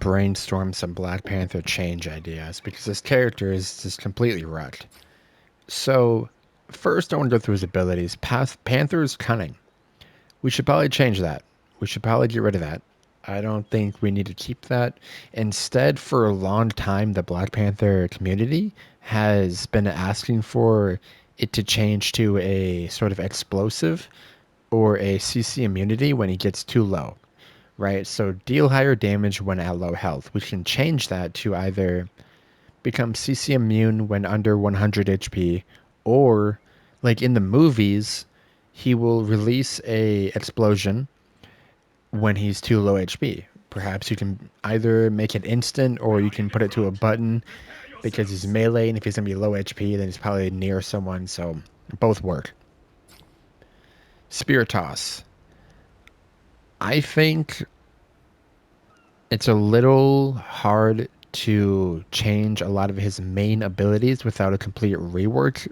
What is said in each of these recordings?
brainstorm some Black Panther change ideas because this character is just completely wrecked. So, first I want to go through his abilities. Panther's cunning. We should probably change that. We should probably get rid of that. I don't think we need to keep that. Instead, for a long time, the Black Panther community has been asking for it to change to a sort of explosive or a CC immunity when he gets too low, right? So deal higher damage when at low health. We can change that to either become CC immune when under 100 HP, or like in the movies, he will release a explosion when he's too low HP. Perhaps you can either make it instant or you can put it to a button because he's melee, and if he's gonna be low HP, then he's probably near someone. So both work. Spear toss. I think it's a little hard to change a lot of his main abilities without a complete rework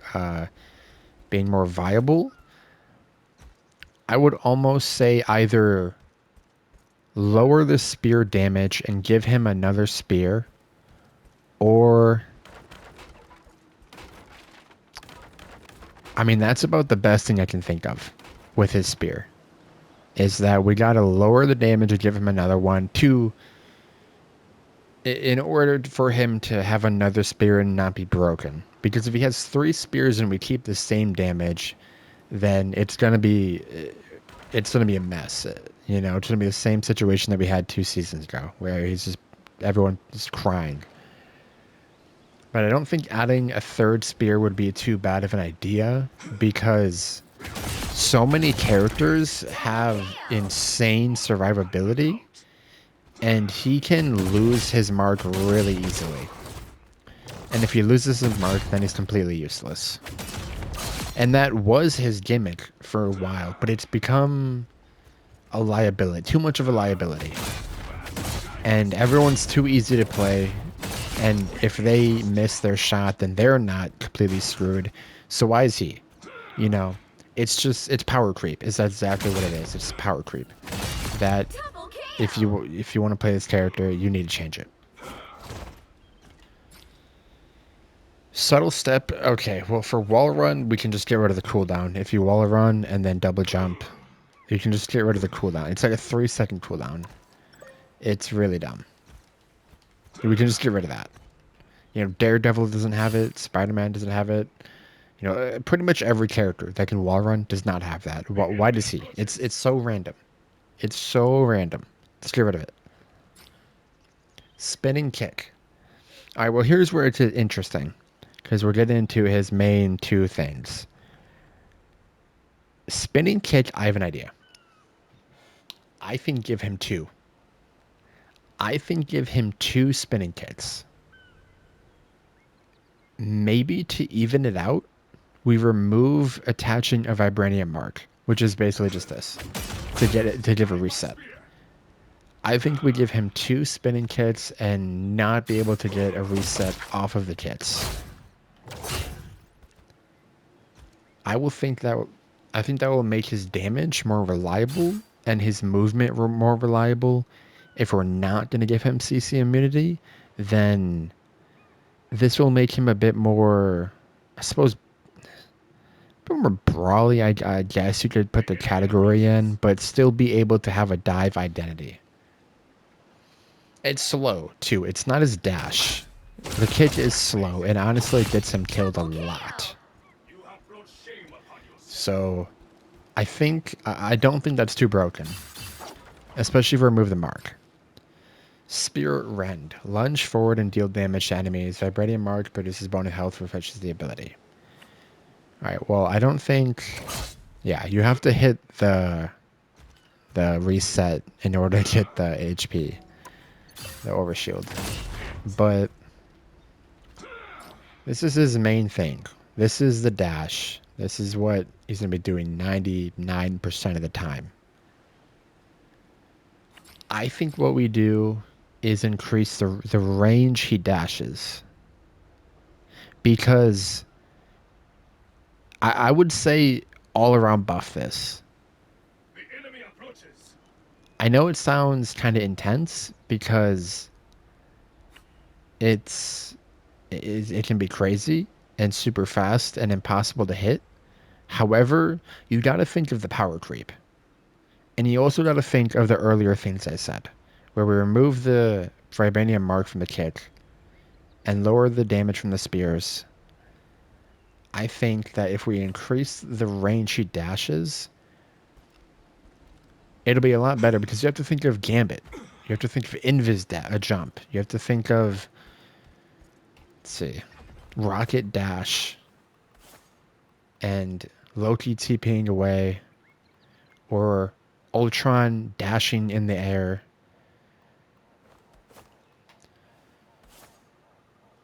being more viable. I would almost say either lower the spear damage and give him another spear, or I mean, that's about the best thing I can think of with his spear. Is that we gotta lower the damage and give him another one to, in order for him to have another spear and not be broken. Because if he has 3 spears and we keep the same damage, then it's gonna be a mess. You know, it's gonna be the same situation that we had 2 seasons ago, where everyone is crying. But I don't think adding a third spear would be too bad of an idea because so many characters have insane survivability, and he can lose his mark really easily. And if he loses his mark, then he's completely useless. And that was his gimmick for a while, but it's become a liability, too much of a liability. And everyone's too easy to play, and if they miss their shot, then they're not completely screwed. So why is he? You know, it's power creep. Is that exactly what it is? It's power creep. That if you want to play this character, you need to change it. Subtle step. Okay, well for wall run, we can just get rid of the cooldown. If you wall run and then double jump, you can just get rid of the cooldown. It's like a 3-second cooldown. It's really dumb. We can just get rid of that. You know, Daredevil doesn't have it. Spider-Man doesn't have it. You know, pretty much every character that can wall run does not have that. Why does he? It's so random. It's so random. Let's get rid of it. Spinning kick. All right, well, here's where it's interesting because we're getting into his main 2 things. Spinning kick, I have an idea. I think give him 2. I think give him 2 spinning kicks. Maybe to even it out, we remove attaching a vibranium mark, which is basically just this, to give a reset. I think we give him 2 spinning kits and not be able to get a reset off of the kits. I think that will make his damage more reliable and his movement more reliable. If we're not going to give him CC immunity, then this will make him a bit more, I suppose, a bit more brawly. I guess you could put the category in, but still be able to have a dive identity. It's slow too. It's not his dash. The kick is slow, and honestly, it gets him killed a lot. So, I don't think that's too broken, especially if we remove the mark. Spirit Rend. Lunge forward and deal damage to enemies. Vibranium Mark produces bonus health, refreshes the ability. Alright, well, I don't think... Yeah, you have to hit the reset in order to get the HP. The overshield. But this is his main thing. This is the dash. This is what he's going to be doing 99% of the time. I think what we do is increase the range he dashes. Because I would say all around buff this. I know it sounds kind of intense because It's it can be crazy and super fast and impossible to hit. However, you got to think of the power creep. And you also got to think of the earlier things I said, where we remove the vibranium mark from the kick and lower the damage from the spears. I think that if we increase the range she dashes, it'll be a lot better because you have to think of Gambit. You have to think of a jump. You have to think of, let's see, Rocket Dash and Loki TPing away, or Ultron dashing in the air,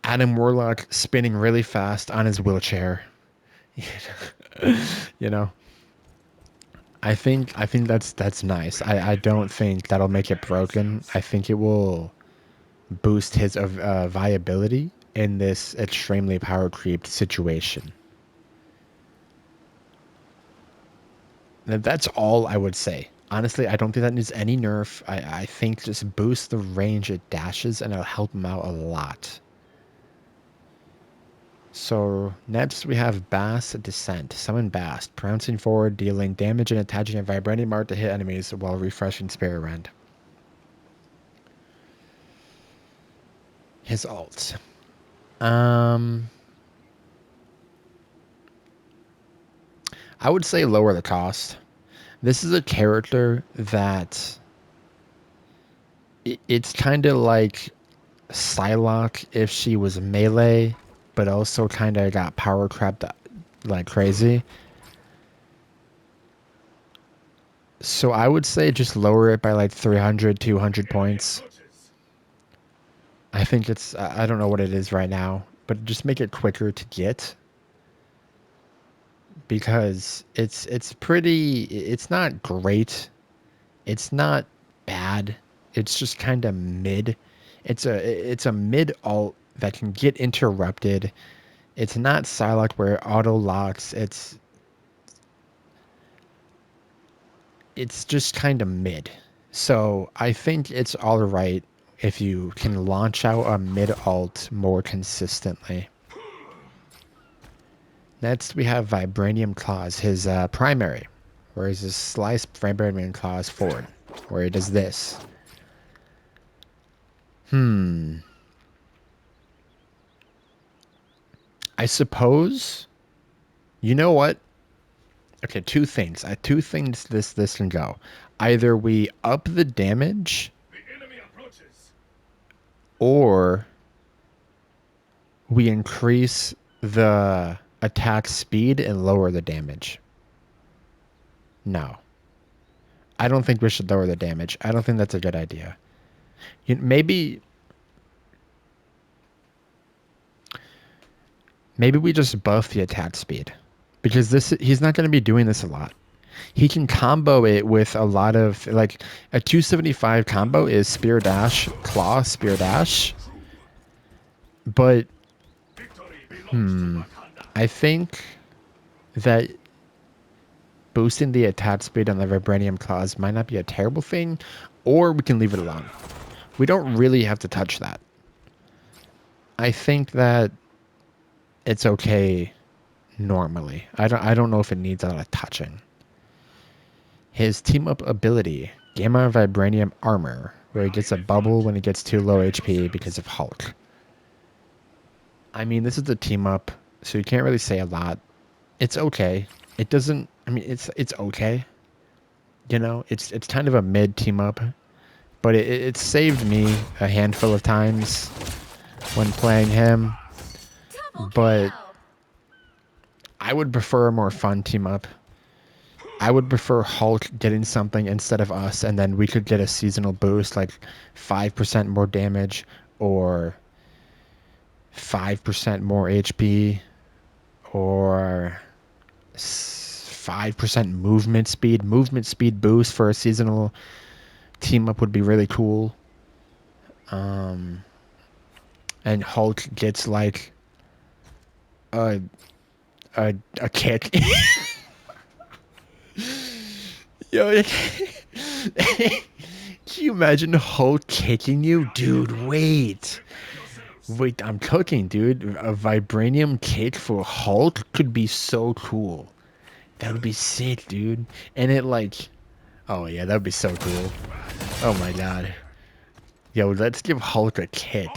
Adam Warlock spinning really fast on his wheelchair. You know, I think that's nice. I don't think that'll make it broken. I think it will boost his viability in this extremely power creeped situation. And that's all I would say. Honestly, I don't think that needs any nerf. I think just boost the range it dashes and it'll help him out a lot. So next we have Bass Descent. Summon Bass, pouncing forward, dealing damage and attaching a vibrating mark to hit enemies while refreshing Spirit Rend. His ult. I would say lower the cost. This is a character that it's kind of like Psylocke if she was melee, but also kind of got power crept like crazy. So I would say just lower it by like 300, 200 points. I think it's, I don't know what it is right now, but just make it quicker to get because it's not great. It's not bad. It's just kind of mid. It's a mid alt that can get interrupted. It's not Psylocke where it auto locks. It's just kind of mid. So I think it's all right if you can launch out a mid alt more consistently. Next, we have Vibranium Claws, his primary, where he's his slice Vibranium Claws forward, where he does this. I suppose. You know what? Okay, two things. Two things this can go. Either we up the damage, or we increase the attack speed and lower the damage. No. I don't think we should lower the damage. I don't think that's a good idea. Maybe we just buff the attack speed. Because he's not going to be doing this a lot. He can combo it with a lot of, like, a 275 combo is Spear Dash, Claw, Spear Dash. But, I think that boosting the attack speed on the Vibranium Claws might not be a terrible thing, or we can leave it alone. We don't really have to touch that. I think that it's okay normally. I don't know if it needs a lot of touching. His team up ability, Gamma Vibranium Armor, where he gets a bubble when he gets too low HP because of Hulk. I mean, this is a team up, so you can't really say a lot. It's okay. It doesn't. I mean, it's okay. You know, it's kind of a mid team up, but it saved me a handful of times when playing him. But I would prefer a more fun team up. I would prefer Hulk getting something instead of us, and then we could get a seasonal boost, like 5% more damage or 5% more HP or 5% movement speed. Movement speed boost for a seasonal team up would be really cool. And Hulk gets like a kick. Yo, can you imagine Hulk kicking you? Dude, wait. Wait, I'm cooking, dude. A vibranium kit for Hulk could be so cool. That would be sick, dude. And it like, oh yeah, that would be so cool. Oh my god. Yo, let's give Hulk a kit.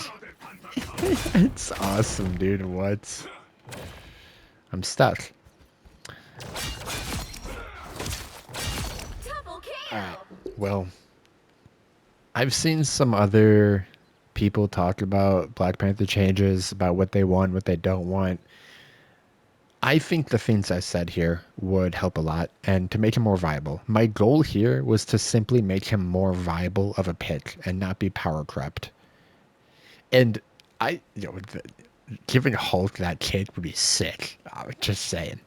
It's awesome, dude. What? I'm stuck. Alright. Well, I've seen some other people talk about Black Panther changes, about what they want, what they don't want. I think the things I said here would help a lot and to make him more viable. My goal here was to simply make him more viable of a pick and not be power crept. And giving Hulk that kit would be sick. I was just saying.